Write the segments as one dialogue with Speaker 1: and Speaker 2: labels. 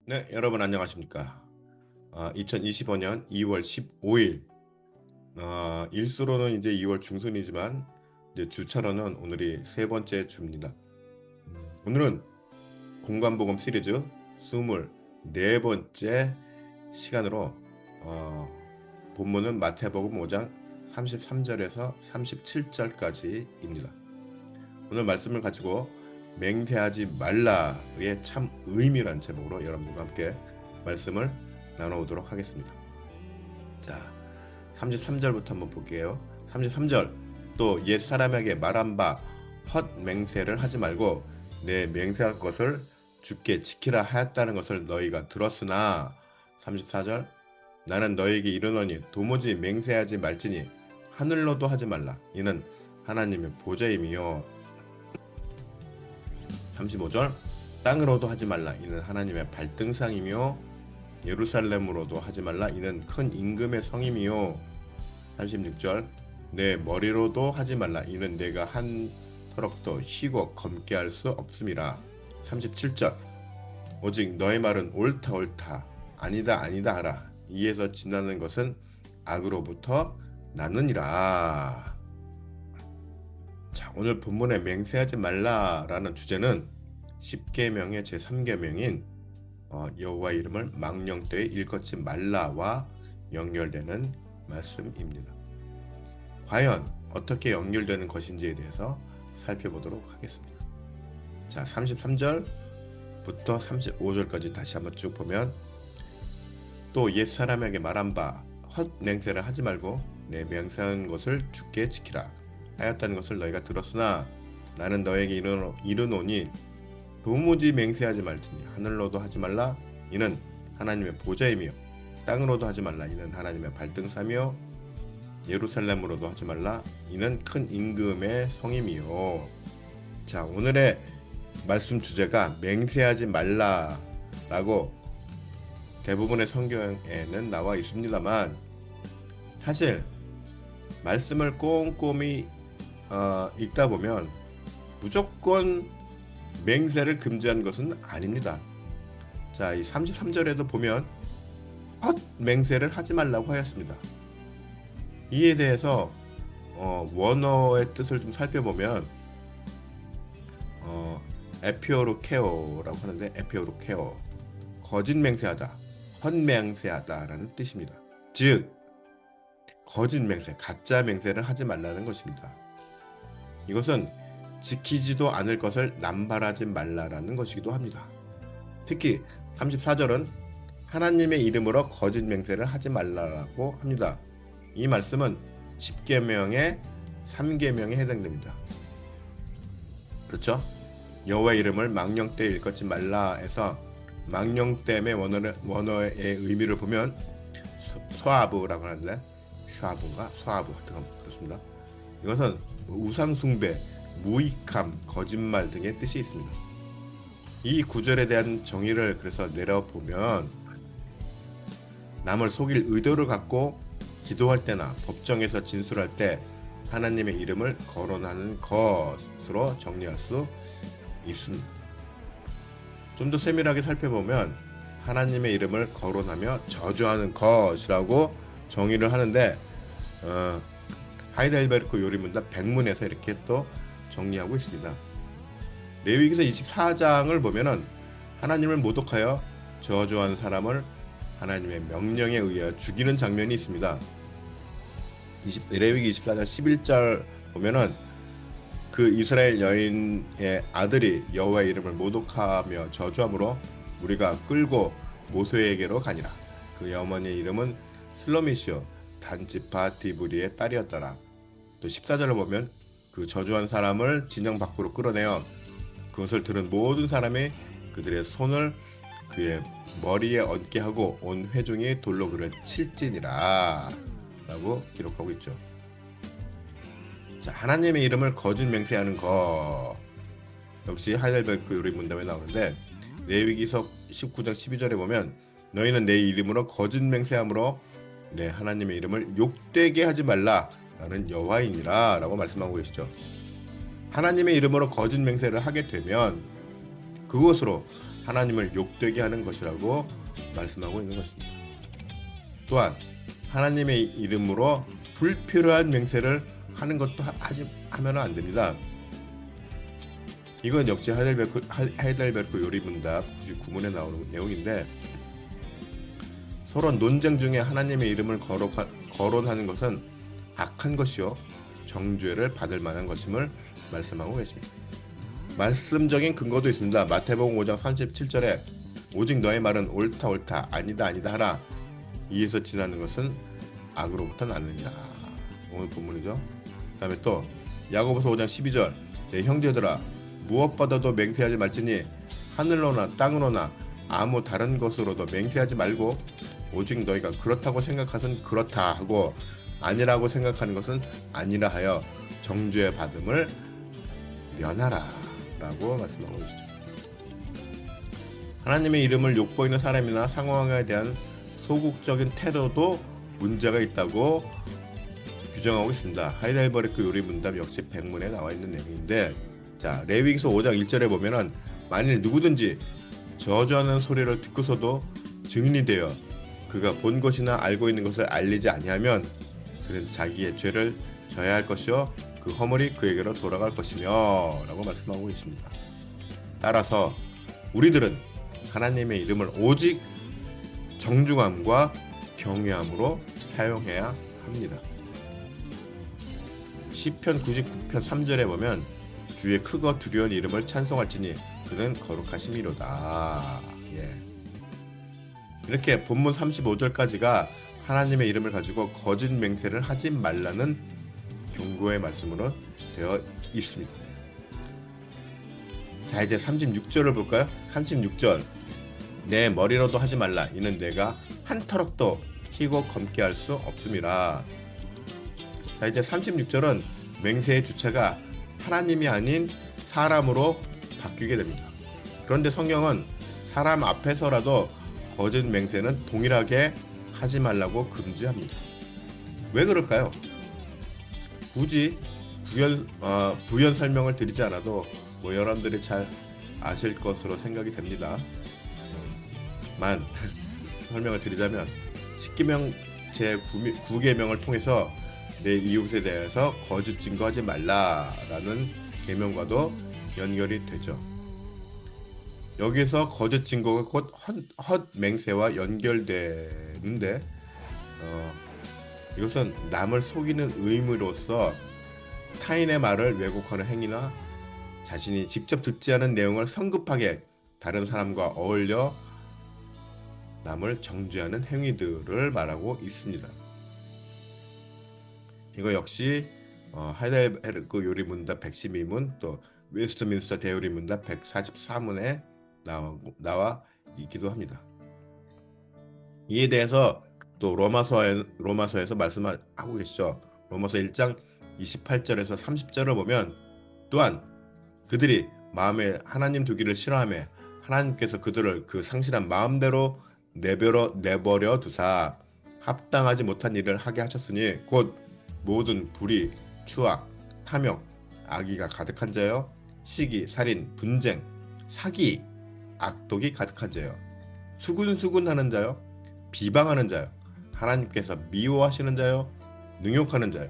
Speaker 1: 네, 여러분 안녕하십니까? 2025년 2월 15일, 일수로는 이제 2월 중순이지만 이제 주차로는 오늘이 세 번째 주입니다. 오늘은 공간복음 시리즈 24번째 시간으로 본문은 마태복음 5장 33절에서 37절까지입니다. 오늘 말씀을 가지고 맹세하지 말라의 참 의미란 제목으로 여러분들과 함께 말씀을 나눠보도록 하겠습니다. 자, 33절부터 한번 볼게요. 33절, 또 옛 사람에게 말한 바 헛 맹세를 하지 말고 내 맹세할 것을 주께 지키라 하였다는 것을 너희가 들었으나, 34절, 나는 너희에게 이르노니 도무지 맹세하지 말지니 하늘로도 하지 말라. 이는 하나님의 보좌임이요. 35절, 땅으로도 하지 말라. 이는 하나님의 발등상이며 예루살렘으로도 하지 말라. 이는 큰 임금의 성임이요. 36절, 내 머리로도 하지 말라. 이는 내가 한 터럭도 희고 검게 할 수 없음이라. 37절, 오직 너의 말은 옳다 옳다 아니다 아니다 하라. 이에서 지나는 것은 악으로부터 나느니라. 자, 오늘 본문에 맹세하지 말라라는 주제는 10계명의 제3계명인 여호와 이름을 망령되이 일컫지 말라와 연결되는 말씀입니다. 과연 어떻게 연결되는 것인지에 대해서 살펴보도록 하겠습니다. 자, 33절부터 35절까지 다시 한번 쭉 보면, 또 옛 사람에게 말한 바 헛 맹세를 하지 말고 내 맹세한 것을 주께 지키라 하였다는 것을 너희가 들었으나, 나는 너에게 이르노니 도무지 맹세하지 말지니 하늘로도 하지 말라. 이는 하나님의 보좌이며 땅으로도 하지 말라. 이는 하나님의 발등사며 예루살렘으로도 하지 말라. 이는 큰 임금의 성임이요. 자, 오늘의 말씀 주제가 맹세하지 말라라고 대부분의 성경에는 나와 있습니다만, 사실 말씀을 꼼꼼히 읽다 보면 무조건 맹세를 금지한 것은 아닙니다. 자, 이 33절에도 보면 헛 맹세를 하지 말라고 하였습니다. 이에 대해서 원어의 뜻을 좀 살펴보면 에피오르케오라고 하는데, 에피오르케오, 거짓 맹세하다, 헛맹세하다라는 뜻입니다. 즉 거짓 맹세, 가짜 맹세를 하지 말라는 것입니다. 이것은 지키지도 않을 것을 남발하지 말라라는 것이기도 합니다. 특히 34절은 하나님의 이름으로 거짓 맹세를 하지 말라라고 합니다. 이 말씀은 10계명의 3계명에 해당됩니다. 그렇죠? 여호와의 이름을 망령되이 일컫지 말라에서 망령됨의 원어의 의미를 보면 소아브라고 하는데, 샤브인가 소아브 같은 거 그렇습니다. 이것은 우상숭배, 무익함, 거짓말 등의 뜻이 있습니다. 이 구절에 대한 정의를 그래서 내려보면, 남을 속일 의도를 갖고 기도할 때나 법정에서 진술할 때 하나님의 이름을 거론하는 것으로 정리할 수 있습니다. 좀 더 세밀하게 살펴보면 하나님의 이름을 거론하며 저주하는 것이라고 정의를 하는데, 하이델베르크 요리문답 백문에서 이렇게 또 정리하고 있습니다. 레위기서 24장을 보면은 하나님을 모독하여 저주한 사람을 하나님의 명령에 의하여 죽이는 장면이 있습니다. 레위기 24장 11절 보면은 그 이스라엘 여인의 아들이 여호와의 이름을 모독하며 저주함으로 우리가 끌고 모세에게로 가니라. 그의 어머니의 이름은 슬로미시오 단지파 디브리의 딸이었더라. 또 14절을 보면 그 저주한 사람을 진영 밖으로 끌어내어 그것을 들은 모든 사람이 그들의 손을 그의 머리에 얹게 하고 온 회중이 돌로 그를 칠지니라 라고 기록하고 있죠. 자, 하나님의 이름을 거짓 맹세하는 것 역시 하이델베르크 요리 문답에 나오는데 레위기서 19장 12절에 보면 너희는 내 이름으로 거짓 맹세함으로 내 하나님의 이름을 욕되게 하지 말라 나는 여호와이니라 라고 말씀하고 계시죠. 하나님의 이름으로 거짓 맹세를 하게 되면 그것으로 하나님을 욕되게 하는 것이라고 말씀하고 있는 것입니다. 또한 하나님의 이름으로 불필요한 맹세를 하는 것도 하면 안 됩니다. 이건 역시 하이델베르크 요리 문답 99문에 나오는 내용인데 서로 논쟁 중에 하나님의 이름을 거론하는 것은 악한 것이요 정죄를 받을 만한 것임을 말씀하고 계십니다. 말씀적인 근거도 있습니다. 마태복음 5장 37절에 오직 너의 말은 옳다 옳다 아니다 아니다 하라 이에서 지나는 것은 악으로부터 나느니라. 오늘 본문이죠. 그 다음에 또 야고보서 5장 12절 내 형제들아 무엇보다도 맹세하지 말지니 하늘로나 땅으로나 아무 다른 것으로도 맹세하지 말고 오직 너희가 그렇다고 생각하선 그렇다 하고 아니라고 생각하는 것은 아니라 하여 정죄 받음을 면하라 라고 말씀하고 계시죠. 하나님의 이름을 욕보이는 사람이나 상황에 대한 소극적인 태도도 문제가 있다고 규정하고 있습니다. 하이델베르크 요리 문답 역시 백문에 나와 있는 내용인데 자 레위기서 5장 1절에 보면은 만일 누구든지 저주하는 소리를 듣고서도 증인이 되어 그가 본 것이나 알고 있는 것을 알리지 아니하면 그는 자기의 죄를 져야 할 것이요 그 허물이 그에게로 돌아갈 것이며 라고 말씀하고 있습니다. 따라서 우리들은 하나님의 이름을 오직 정중함과 경외함으로 사용해야 합니다. 시편 99편 3절에 보면 주의 크고 두려운 이름을 찬송할지니 그는 거룩하심이로다. 이렇게 본문 35절까지가 하나님의 이름을 가지고 거짓 맹세를 하지 말라는 경고의 말씀으로 되어 있습니다. 자 이제 36절을 볼까요? 36절 내 머리로도 하지 말라 이는 내가 한 터럭도 희고 검게 할 수 없음이라. 자 이제 36절은 맹세의 주체가 하나님이 아닌 사람으로 바뀌게 됩니다. 그런데 성경은 사람 앞에서라도 거짓 맹세는 동일하게 하지 말라고 금지합니다. 왜 그럴까요? 굳이 부연 설명을 드리지 않아도 여러분들이 잘 아실 것으로 생각이 됩니다. 만 설명을 드리자면 십계명 제9계명을 통해서 내 이웃에 대해서 거짓 증거하지 말라라는 계명과도 연결이 되죠. 여기서 거짓 증거가 곧 헛맹세와 연결되는데 이것은 남을 속이는 의무로서 타인의 말을 왜곡하는 행위나 자신이 직접 듣지 않은 내용을 성급하게 다른 사람과 어울려 남을 정죄하는 행위들을 말하고 있습니다. 이거 역시 하이델베르크 요리 문답 112문 또 웨스트민스터 대요리 문답 144문에 나와 있기도 합니다. 이에 대해서 또 로마서에서 말씀하고 계시죠. 로마서 1장 28절에서 30절을 보면 또한 그들이 마음에 하나님 두기를 싫어하며 하나님께서 그들을 그 상실한 마음대로 내버려 두사 합당하지 못한 일을 하게 하셨으니 곧 모든 불의, 추악, 탐욕, 악의가 가득한 자요 시기, 살인, 분쟁, 사기, 악독이 가득한 자요 수군수군하는 자요 비방하는 자요 하나님께서 미워하시는 자요 능욕하는 자요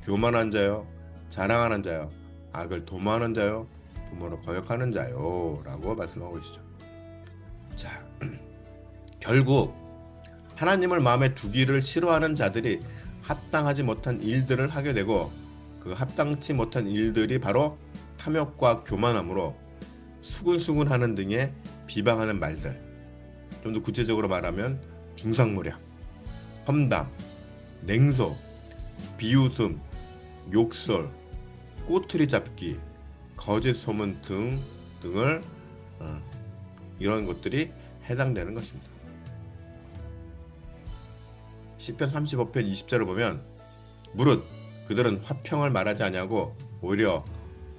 Speaker 1: 교만한 자요 자랑하는 자요 악을 도모하는 자요 부모를 거역하는 자요 라고 말씀하고 계시죠. 자 결국 하나님을 마음에 두기를 싫어하는 자들이 합당하지 못한 일들을 하게 되고 그 합당치 못한 일들이 바로 탐욕과 교만함으로 수군수군하는 등의 비방하는 말들, 좀 더 구체적으로 말하면 중상모략, 험담, 냉소, 비웃음, 욕설, 꼬투리 잡기, 거짓 소문 등 등을 이런 것들이 해당되는 것입니다. 시편 35편 20절을 보면 무릇 그들은 화평을 말하지 아니하고 오히려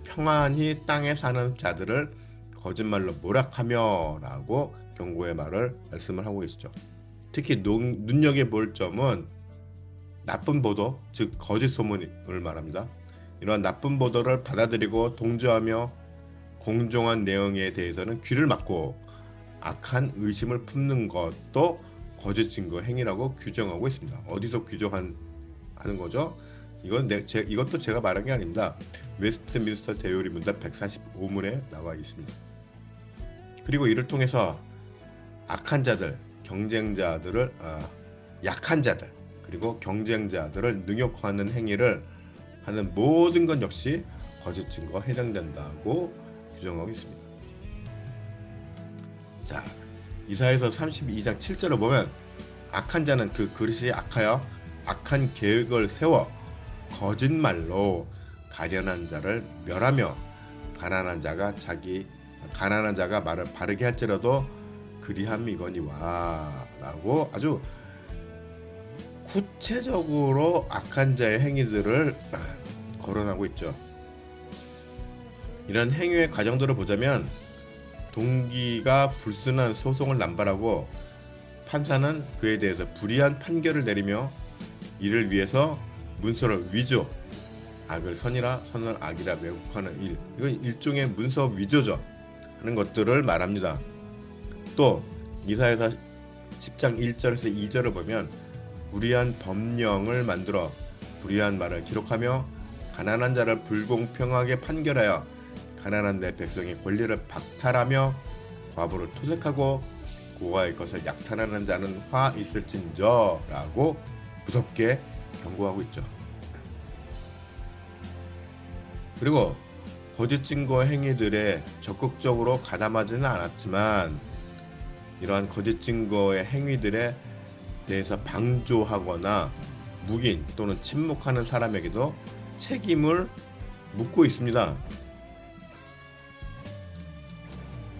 Speaker 1: 평안히 땅에 사는 자들을 거짓말로 모략하며 라고 경고의 말씀을 하고 계시죠. 특히 눈여겨볼 점은 나쁜 보도, 즉 거짓 소문을 말합니다. 이러한 나쁜 보도를 받아들이고 동조하며 공정한 내용에 대해서는 귀를 막고 악한 의심을 품는 것도 거짓 증거 행위라고 규정하고 있습니다. 어디서 규정하는 거죠? 이것도 제가 말한 게 아닙니다. 웨스트민스터 대요리 문답 145문에 나와 있습니다. 그리고 이를 통해서 악한 자들, 경쟁자들을 약한 자들 그리고 경쟁자들을 능욕하는 행위를 하는 모든 것 역시 거짓 증거가 해당된다고 규정하고 있습니다. 자, 이사야서 32장 7절을 보면 악한 자는 그 그릇이 악하여 악한 계획을 세워 거짓말로 가련한 자를 멸하며 가난한 자가 말을 바르게 할지라도 그리함이거니와 라고 아주 구체적으로 악한 자의 행위들을 거론하고 있죠. 이런 행위의 과정들을 보자면 동기가 불순한 소송을 남발하고 판사는 그에 대해서 불이한 판결을 내리며 이를 위해서 문서를 위조, 악을 선이라 선을 악이라 왜곡하는 일, 이건 일종의 문서 위조죠 하는 것들을 말합니다. 또 이사야서 10장 1절에서 2절을 보면 불의한 법령을 만들어 불의한 말을 기록하며 가난한 자를 불공평하게 판결하여 가난한 내 백성의 권리를 박탈하며 과부를 토색하고 고아의 것을 약탈하는 자는 화 있을진저 라고 무섭게 경고하고 있죠. 그리고 거짓 증거 행위들에 적극적으로 가담하지는 않았지만 이러한 거짓 증거의 행위들에 대해서 방조하거나 묵인 또는 침묵하는 사람에게도 책임을 묻고 있습니다.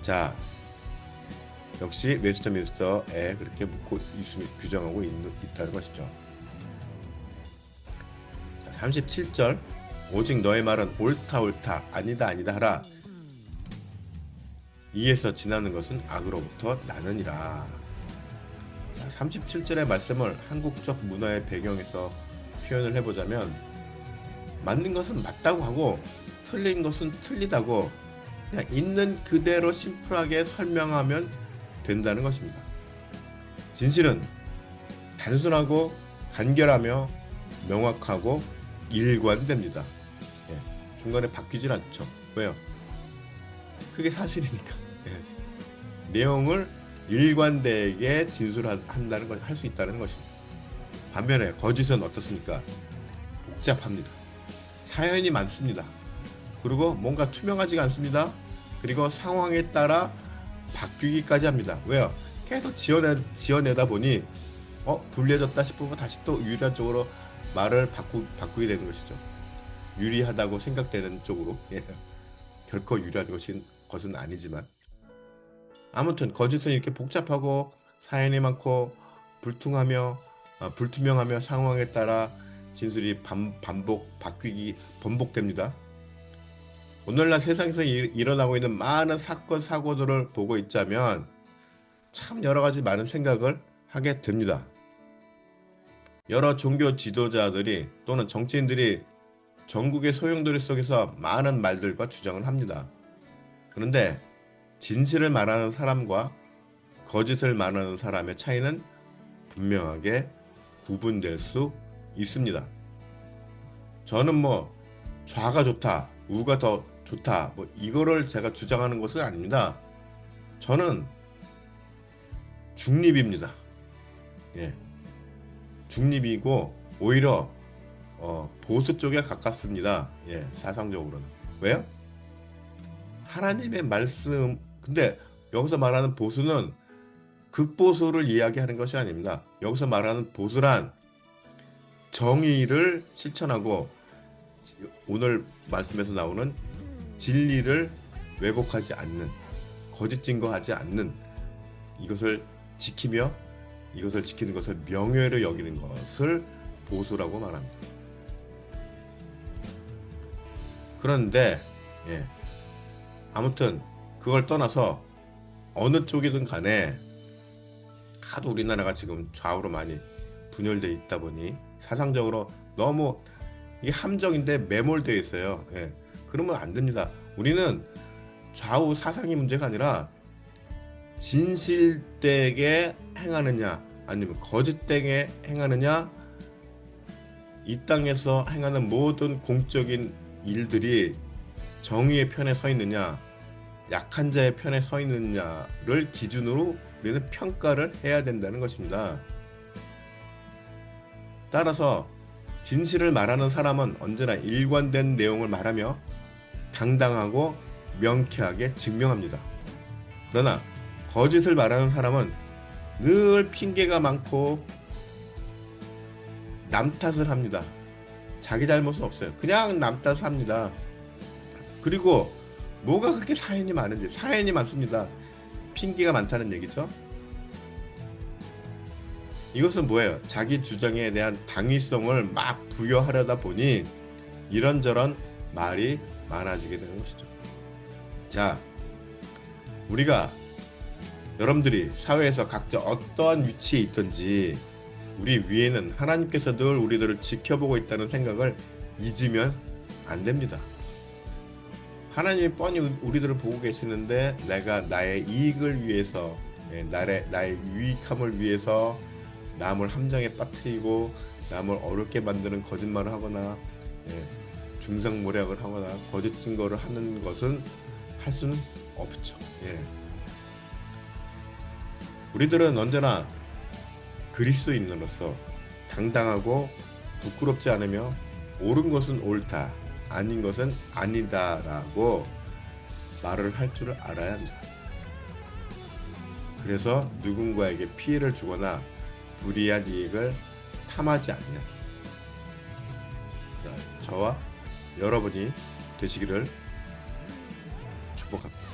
Speaker 1: 자, 역시 웨스트민스터에 그렇게 묻고 규정하고 있다는 것이죠. 자, 37절 오직 너의 말은 옳다 아니다 하라. 이에서 지나는 것은 악으로부터 나느니라. 자, 37절의 말씀을 한국적 문화의 배경에서 표현을 해보자면 맞는 것은 맞다고 하고 틀린 것은 틀리다고 그냥 있는 그대로 심플하게 설명하면 된다는 것입니다. 진실은 단순하고 간결하며 명확하고 일관됩니다. 중간에 바뀌질 않죠. 왜요? 그게 사실이니까. 내용을 일관되게 진술한다는 걸 할 수 있다는 것입니다. 반면에 거짓은 어떻습니까? 복잡합니다. 사연이 많습니다. 그리고 뭔가 투명하지가 않습니다. 그리고 상황에 따라 바뀌기까지 합니다. 왜요? 계속 지어내다 보니 불리해졌다 싶으면 다시 또 유리한 쪽으로 말을 바꾸게 되는 것이죠. 유리하다고 생각되는 쪽으로. 결코 유리한 것은 아니지만 아무튼 거짓은 이렇게 복잡하고 사연이 많고 불투명하며 상황에 따라 진술이 번복됩니다. 오늘날 세상에서 일어나고 있는 많은 사건 사고들을 보고 있자면 참 여러 가지 많은 생각을 하게 됩니다. 여러 종교 지도자들이 또는 정치인들이 전국의 소용돌이 속에서 많은 말들과 주장을 합니다. 그런데 진실을 말하는 사람과 거짓을 말하는 사람의 차이는 분명하게 구분될 수 있습니다. 저는 좌가 좋다, 우가 더 좋다, 이거를 제가 주장하는 것은 아닙니다. 저는 중립입니다. 중립이고 오히려 보수 쪽에 가깝습니다. 사상적으로는. 왜요? 하나님의 말씀, 근데 여기서 말하는 보수는 극보수를 이야기하는 것이 아닙니다. 여기서 말하는 보수란 정의를 실천하고 오늘 말씀에서 나오는 진리를 왜곡하지 않는, 거짓 증거하지 않는, 이것을 지키며 이것을 지키는 것을 명예로 여기는 것을 보수라고 말합니다. 그런데 아무튼 그걸 떠나서 어느 쪽이든 간에 하도 우리나라가 지금 좌우로 많이 분열되어 있다 보니 사상적으로 너무 이게 함정인데 매몰되어 있어요. 그러면 안 됩니다. 우리는 좌우 사상이 문제가 아니라 진실되게 행하느냐 아니면 거짓되게 행하느냐, 이 땅에서 행하는 모든 공적인 일들이 정의의 편에 서 있느냐 약한 자의 편에 서 있느냐를 기준으로 우리는 평가를 해야 된다는 것입니다. 따라서 진실을 말하는 사람은 언제나 일관된 내용을 말하며 당당하고 명쾌하게 증명합니다. 그러나 거짓을 말하는 사람은 늘 핑계가 많고 남 탓을 합니다. 자기 잘못은 없어요. 그냥 남 탓을 합니다. 그리고 뭐가 그렇게 사연이 많은지, 사연이 많습니다. 핑계가 많다는 얘기죠. 이것은 뭐예요? 자기 주장에 대한 당위성을 막 부여하려다 보니 이런저런 말이 많아지게 되는 것이죠. 자, 우리가 여러분들이 사회에서 각자 어떠한 위치에 있든지 우리 위에는 하나님께서 늘 우리들을 지켜보고 있다는 생각을 잊으면 안 됩니다. 하나님이 뻔히 우리들을 보고 계시는데 내가 나의 이익을 위해서, 나의 유익함을 위해서 남을 함정에 빠뜨리고 남을 어렵게 만드는 거짓말을 하거나 중상모략을 하거나 거짓 증거를 하는 것은 할 수는 없죠. 우리들은 언제나 그리스도인으로서 당당하고 부끄럽지 않으며 옳은 것은 옳다, 아닌 것은 아니다라고 말을 할 줄 알아야 합니다. 그래서 누군가에게 피해를 주거나 불이한 이익을 탐하지 않는 저와 여러분이 되시기를 축복합니다.